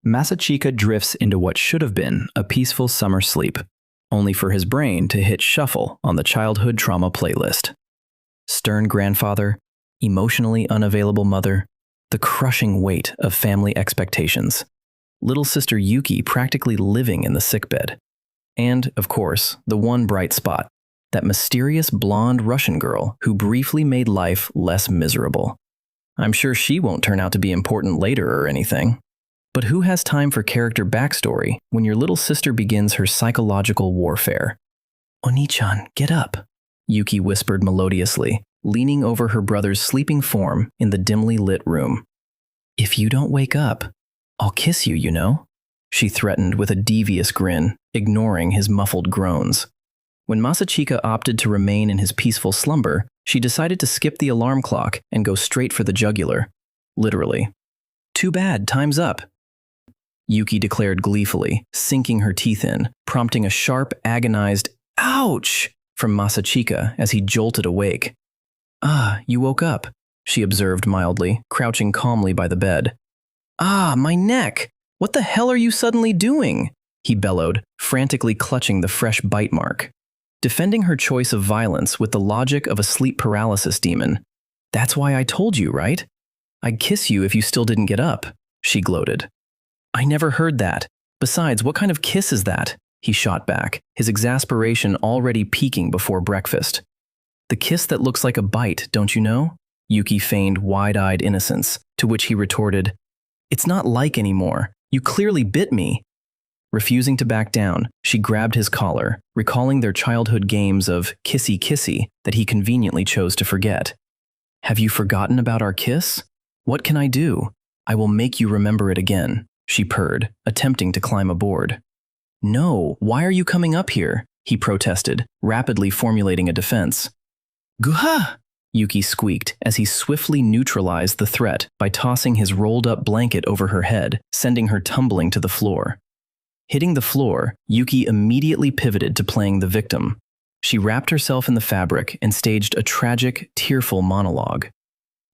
Masachika drifts into what should have been a peaceful summer sleep, only for his brain to hit shuffle on the childhood trauma playlist. Stern grandfather, emotionally unavailable mother, the crushing weight of family expectations, little sister Yuki practically living in the sickbed, and, of course, the one bright spot, that mysterious blonde Russian girl who briefly made life less miserable. I'm sure she won't turn out to be important later or anything. But who has time for character backstory when your little sister begins her psychological warfare? "Oni-chan, get up," Yuki whispered melodiously, leaning over her brother's sleeping form in the dimly lit room. "If you don't wake up, I'll kiss you, you know," she threatened with a devious grin, ignoring his muffled groans. When Masachika opted to remain in his peaceful slumber, she decided to skip the alarm clock and go straight for the jugular. Literally. "Too bad, time's up," Yuki declared gleefully, sinking her teeth in, prompting a sharp, agonized "ouch" from Masachika as he jolted awake. "Ah, you woke up," she observed mildly, crouching calmly by the bed. "Ah, my neck! What the hell are you suddenly doing?" he bellowed, frantically clutching the fresh bite mark. Defending her choice of violence with the logic of a sleep paralysis demon. "That's why I told you, right? I'd kiss you if you still didn't get up," she gloated. "I never heard that. Besides, what kind of kiss is that?" he shot back, his exasperation already peaking before breakfast. "The kiss that looks like a bite, don't you know?" Yuki feigned wide-eyed innocence, to which he retorted, "It's not like anymore. You clearly bit me." Refusing to back down, she grabbed his collar, recalling their childhood games of kissy-kissy that he conveniently chose to forget. "Have you forgotten about our kiss? What can I do? I will make you remember it again," she purred, attempting to climb aboard. "No, why are you coming up here?" he protested, rapidly formulating a defense. "Guha!" Yuki squeaked as he swiftly neutralized the threat by tossing his rolled-up blanket over her head, sending her tumbling to the floor. Hitting the floor, Yuki immediately pivoted to playing the victim. She wrapped herself in the fabric and staged a tragic, tearful monologue.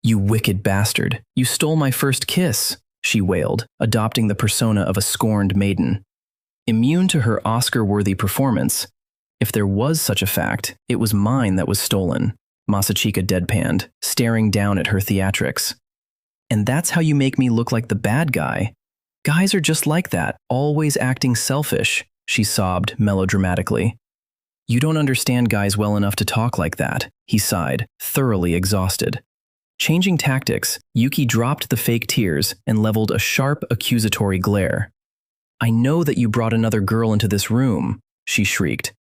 "You wicked bastard, you stole my first kiss," she wailed, adopting the persona of a scorned maiden. Immune to her Oscar-worthy performance, if there was such a fact, it was mine that was stolen, Masachika deadpanned, staring down at her theatrics. "And that's how you make me look like the bad guy? Guys are just like that, always acting selfish," she sobbed melodramatically. "You don't understand guys well enough to talk like that," he sighed, thoroughly exhausted. Changing tactics, Yuki dropped the fake tears and leveled a sharp, accusatory glare. "I know that you brought another girl into this room," she shrieked.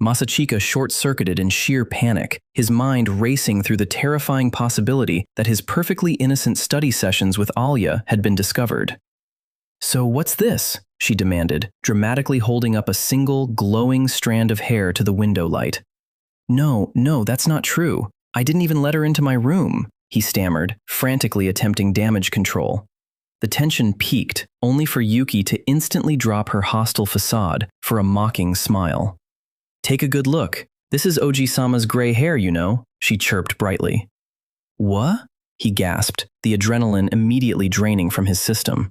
Masachika short-circuited in sheer panic, his mind racing through the terrifying possibility that his perfectly innocent study sessions with Alya had been discovered. "So what's this?" she demanded, dramatically holding up a single, glowing strand of hair to the window light. No, that's not true. I didn't even let her into my room," he stammered, frantically attempting damage control. The tension peaked, only for Yuki to instantly drop her hostile facade for a mocking smile. "Take a good look. This is Oji-sama's gray hair, you know," she chirped brightly. "What?" he gasped, the adrenaline immediately draining from his system.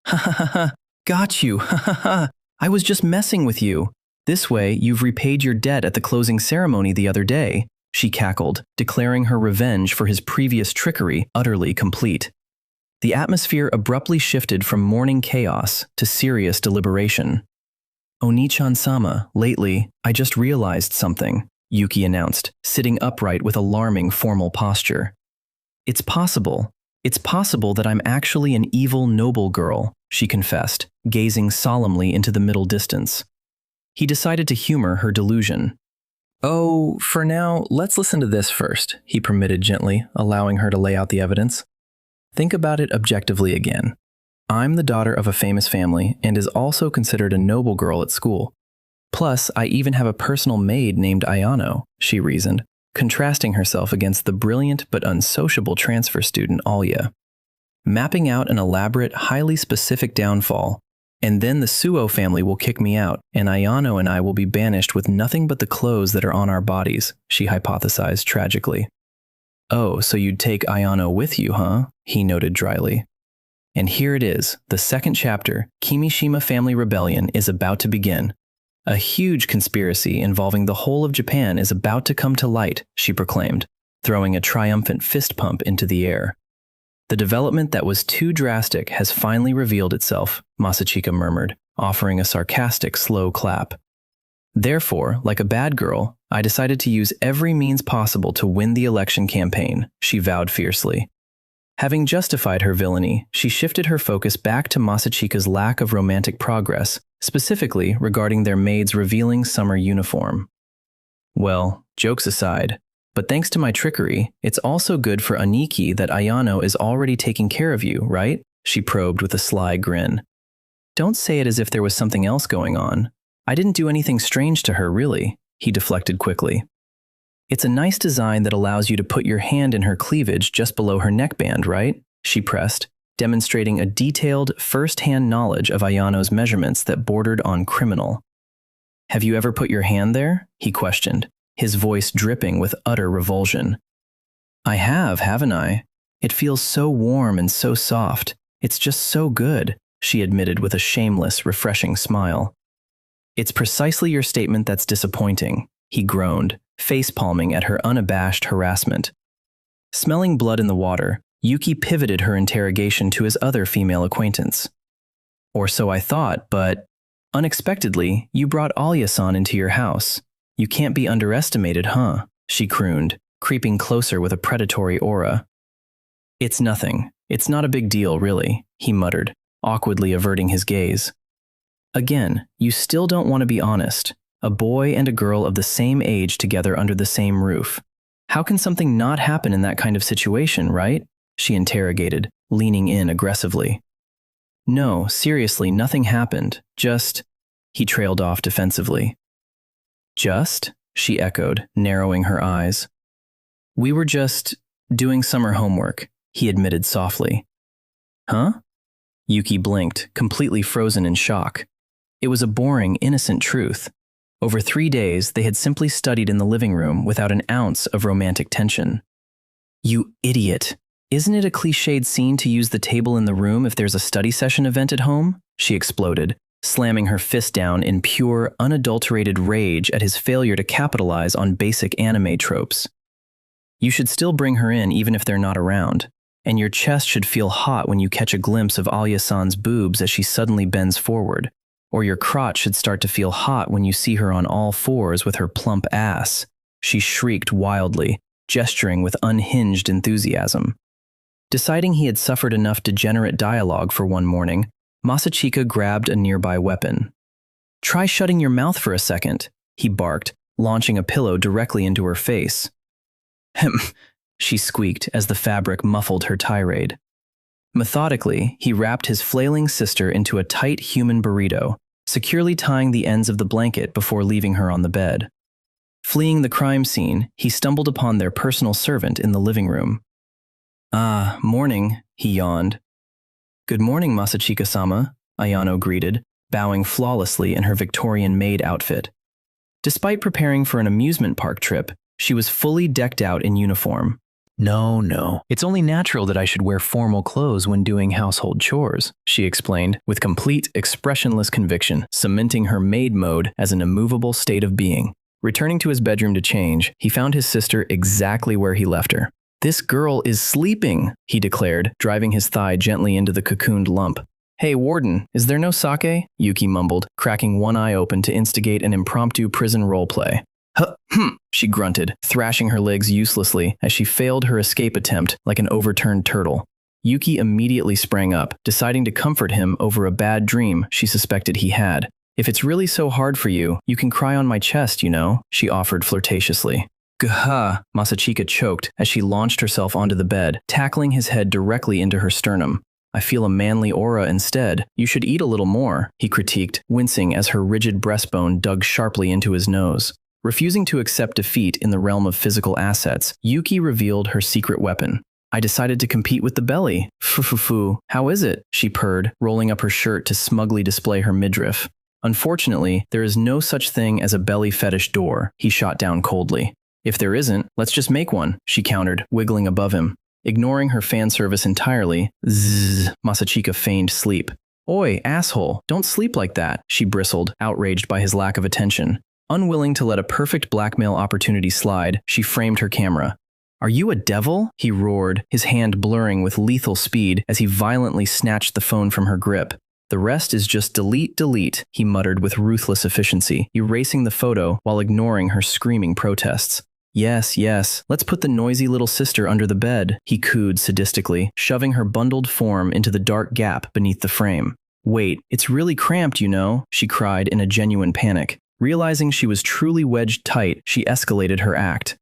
"Ha ha ha ha, got you, ha ha ha, I was just messing with you. This way, you've repaid your debt at the closing ceremony the other day," she cackled, declaring her revenge for his previous trickery utterly complete. The atmosphere abruptly shifted from morning chaos to serious deliberation. "Oni-chan-sama, lately, I just realized something," Yuki announced, sitting upright with alarming formal posture. It's possible that I'm actually an evil noble girl," she confessed, gazing solemnly into the middle distance. He decided to humor her delusion. "Oh, for now, let's listen to this first," he permitted gently, allowing her to lay out the evidence. "Think about it objectively again. I'm the daughter of a famous family and is also considered a noble girl at school. Plus, I even have a personal maid named Ayano," she reasoned, contrasting herself against the brilliant but unsociable transfer student Alya. "Mapping out an elaborate, highly specific downfall, and then the Suo family will kick me out, and Ayano and I will be banished with nothing but the clothes that are on our bodies," she hypothesized tragically. "Oh, so you'd take Ayano with you, huh?" he noted dryly. And here it is, the second chapter, Kimishima Family Rebellion, is about to begin. A huge conspiracy involving the whole of Japan is about to come to light, she proclaimed, throwing a triumphant fist pump into the air. The development that was too drastic has finally revealed itself, Masachika murmured, offering a sarcastic, slow clap. Therefore, like a bad girl, I decided to use every means possible to win the election campaign, she vowed fiercely. Having justified her villainy, she shifted her focus back to Masachika's lack of romantic progress, specifically regarding their maid's revealing summer uniform. Well, jokes aside, but thanks to my trickery, it's also good for Aniki that Ayano is already taking care of you, right? She probed with a sly grin. Don't say it as if there was something else going on. I didn't do anything strange to her, really, he deflected quickly. It's a nice design that allows you to put your hand in her cleavage just below her neckband, right? She pressed, demonstrating a detailed, first-hand knowledge of Ayano's measurements that bordered on criminal. Have you ever put your hand there? He questioned, his voice dripping with utter revulsion. I have, haven't I? It feels so warm and so soft. It's just so good, she admitted with a shameless, refreshing smile. It's precisely your statement that's disappointing, he groaned, face-palming at her unabashed harassment. Smelling blood in the water, Yuki pivoted her interrogation to his other female acquaintance. Or so I thought, but unexpectedly, you brought Alya-san into your house. You can't be underestimated, huh? She crooned, creeping closer with a predatory aura. It's nothing. It's not a big deal, really, he muttered, awkwardly averting his gaze. Again, you still don't want to be honest. A boy and a girl of the same age together under the same roof. How can something not happen in that kind of situation, right? She interrogated, leaning in aggressively. No, seriously, nothing happened. Just… He trailed off defensively. Just? She echoed, narrowing her eyes. We were just doing summer homework, he admitted softly. Huh? Yuki blinked, completely frozen in shock. It was a boring, innocent truth. Over 3 days, they had simply studied in the living room without an ounce of romantic tension. You idiot! Isn't it a cliched scene to use the table in the room if there's a study session event at home? She exploded, slamming her fist down in pure, unadulterated rage at his failure to capitalize on basic anime tropes. You should still bring her in even if they're not around, and your chest should feel hot when you catch a glimpse of Alya-san's boobs as she suddenly bends forward. Or your crotch should start to feel hot when you see her on all fours with her plump ass, she shrieked wildly, gesturing with unhinged enthusiasm. Deciding he had suffered enough degenerate dialogue for one morning, Masachika grabbed a nearby weapon. Try shutting your mouth for a second, he barked, launching a pillow directly into her face. Hem, she squeaked as the fabric muffled her tirade. Methodically, he wrapped his flailing sister into a tight human burrito, securely tying the ends of the blanket before leaving her on the bed. Fleeing the crime scene, he stumbled upon their personal servant in the living room. Ah, morning, he yawned. Good morning, Masachika-sama, Ayano greeted, bowing flawlessly in her Victorian maid outfit. Despite preparing for an amusement park trip, she was fully decked out in uniform. No, it's only natural that I should wear formal clothes when doing household chores, she explained, with complete, expressionless conviction, cementing her maid mode as an immovable state of being. Returning to his bedroom to change, he found his sister exactly where he left her. This girl is sleeping, he declared, driving his thigh gently into the cocooned lump. Hey, warden, is there no sake? Yuki mumbled, cracking one eye open to instigate an impromptu prison roleplay. She grunted, thrashing her legs uselessly as she failed her escape attempt like an overturned turtle. Yuki immediately sprang up, deciding to comfort him over a bad dream she suspected he had. If it's really so hard for you, you can cry on my chest, you know, she offered flirtatiously. Gah! Masachika choked as she launched herself onto the bed, tackling his head directly into her sternum. I feel a manly aura instead. You should eat a little more, he critiqued, wincing as her rigid breastbone dug sharply into his nose. Refusing to accept defeat in the realm of physical assets, Yuki revealed her secret weapon. I decided to compete with the belly. Fu, how is it? She purred, rolling up her shirt to smugly display her midriff. Unfortunately, there is no such thing as a belly fetish door, he shot down coldly. If there isn't, let's just make one, she countered, wiggling above him. Ignoring her fan service entirely, zzz, Masachika feigned sleep. Oi, asshole, don't sleep like that, she bristled, outraged by his lack of attention. Unwilling to let a perfect blackmail opportunity slide, she framed her camera. Are you a devil? He roared, his hand blurring with lethal speed as he violently snatched the phone from her grip. The rest is just delete, delete, he muttered with ruthless efficiency, erasing the photo while ignoring her screaming protests. Yes, yes, let's put the noisy little sister under the bed, he cooed sadistically, shoving her bundled form into the dark gap beneath the frame. Wait, it's really cramped, you know, she cried in a genuine panic. Realizing she was truly wedged tight, she escalated her act.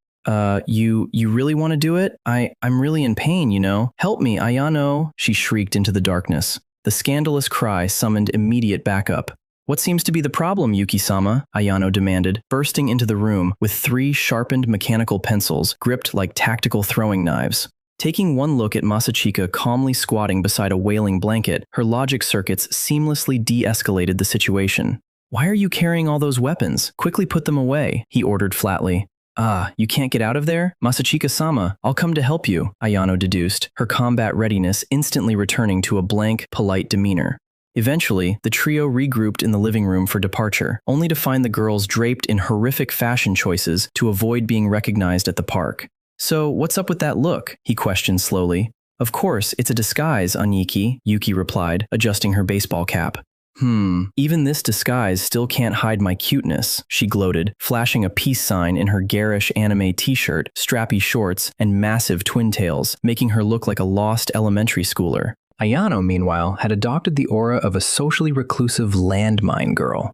You really want to do it? I'm really in pain, you know. Help me, Ayano, she shrieked into the darkness. The scandalous cry summoned immediate backup. What seems to be the problem, Yuki-sama? Ayano demanded, bursting into the room with 3 sharpened mechanical pencils gripped like tactical throwing knives. Taking one look at Masachika calmly squatting beside a wailing blanket, her logic circuits seamlessly de-escalated the situation. Why are you carrying all those weapons? Quickly put them away, he ordered flatly. Ah, you can't get out of there? Masachika-sama, I'll come to help you, Ayano deduced, her combat readiness instantly returning to a blank, polite demeanor. Eventually, the trio regrouped in the living room for departure, only to find the girls draped in horrific fashion choices to avoid being recognized at the park. So, what's up with that look? He questioned slowly. Of course, it's a disguise, Anyiki, Yuki replied, adjusting her baseball cap. Even this disguise still can't hide my cuteness, she gloated, flashing a peace sign in her garish anime t-shirt, strappy shorts, and massive twin tails, making her look like a lost elementary schooler. Ayano, meanwhile, had adopted the aura of a socially reclusive landmine girl.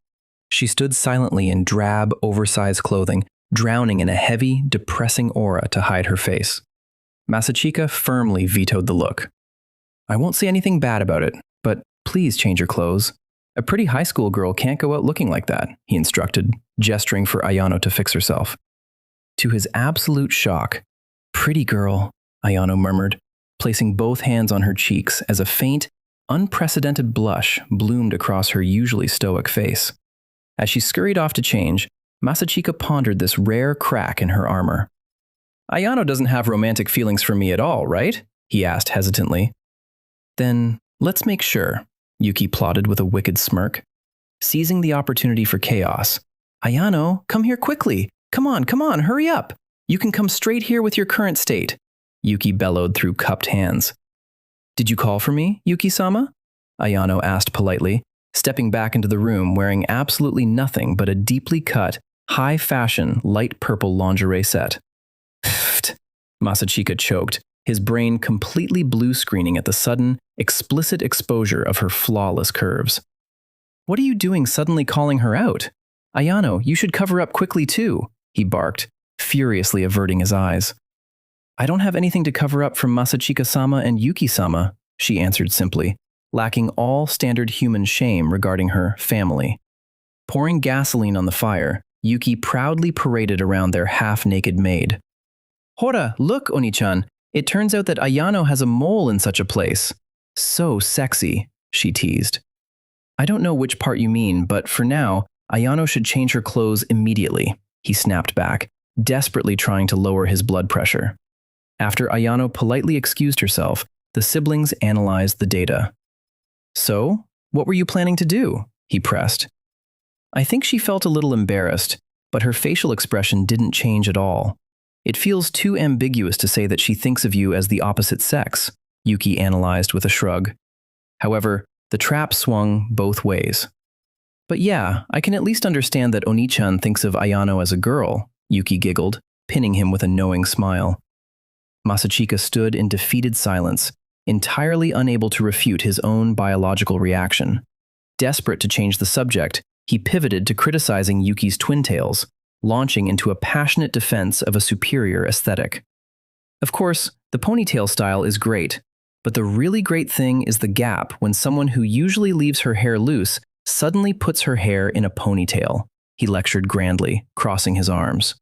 She stood silently in drab, oversized clothing, drowning in a heavy, depressing aura to hide her face. Masachika firmly vetoed the look. I won't say anything bad about it, but please change your clothes. A pretty high school girl can't go out looking like that, he instructed, gesturing for Ayano to fix herself. To his absolute shock, pretty girl, Ayano murmured, placing both hands on her cheeks as a faint, unprecedented blush bloomed across her usually stoic face. As she scurried off to change, Masachika pondered this rare crack in her armor. Ayano doesn't have romantic feelings for me at all, right? He asked hesitantly. Then let's make sure, Yuki plotted with a wicked smirk. Seizing the opportunity for chaos, Ayano, come here quickly. Come on, hurry up. You can come straight here with your current state, Yuki bellowed through cupped hands. Did you call for me, Yuki-sama? Ayano asked politely, stepping back into the room wearing absolutely nothing but a deeply cut, high-fashion, light purple lingerie set. Pfft, Masachika choked, his brain completely blue-screening at the sudden, explicit exposure of her flawless curves. What are you doing suddenly calling her out? Ayano, you should cover up quickly too, he barked, furiously averting his eyes. I don't have anything to cover up from Masachika-sama and Yuki-sama, she answered simply, lacking all standard human shame regarding her family. Pouring gasoline on the fire, Yuki proudly paraded around their half-naked maid. Hora, look, Oni-chan, it turns out that Ayano has a mole in such a place. So sexy, she teased. I don't know which part you mean, but for now, Ayano should change her clothes immediately, he snapped back, desperately trying to lower his blood pressure. After Ayano politely excused herself, the siblings analyzed the data. So, what were you planning to do? He pressed. I think she felt a little embarrassed, but her facial expression didn't change at all. It feels too ambiguous to say that she thinks of you as the opposite sex, Yuki analyzed with a shrug. However, the trap swung both ways. But yeah, I can at least understand that Oni-chan thinks of Ayano as a girl, Yuki giggled, pinning him with a knowing smile. Masachika stood in defeated silence, entirely unable to refute his own biological reaction. Desperate to change the subject, he pivoted to criticizing Yuki's twin tails, launching into a passionate defense of a superior aesthetic. Of course, the ponytail style is great, but the really great thing is the gap when someone who usually leaves her hair loose suddenly puts her hair in a ponytail, he lectured grandly, crossing his arms.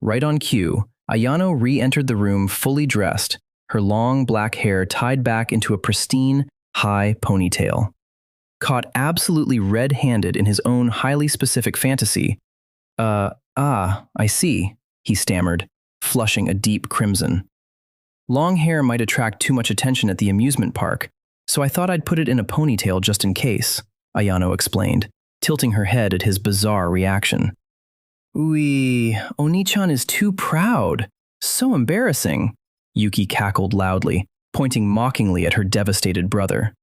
Right on cue, Ayano re-entered the room fully dressed, her long black hair tied back into a pristine, high ponytail. Caught absolutely red-handed in his own highly specific fantasy, I see, he stammered, flushing a deep crimson. Long hair might attract too much attention at the amusement park, so I thought I'd put it in a ponytail just in case, Ayano explained, tilting her head at his bizarre reaction. Ui, Oni-chan is too proud. So embarrassing, Yuki cackled loudly, pointing mockingly at her devastated brother.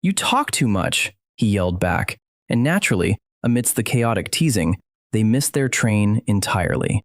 You talk too much, he yelled back, and naturally, amidst the chaotic teasing, they missed their train entirely.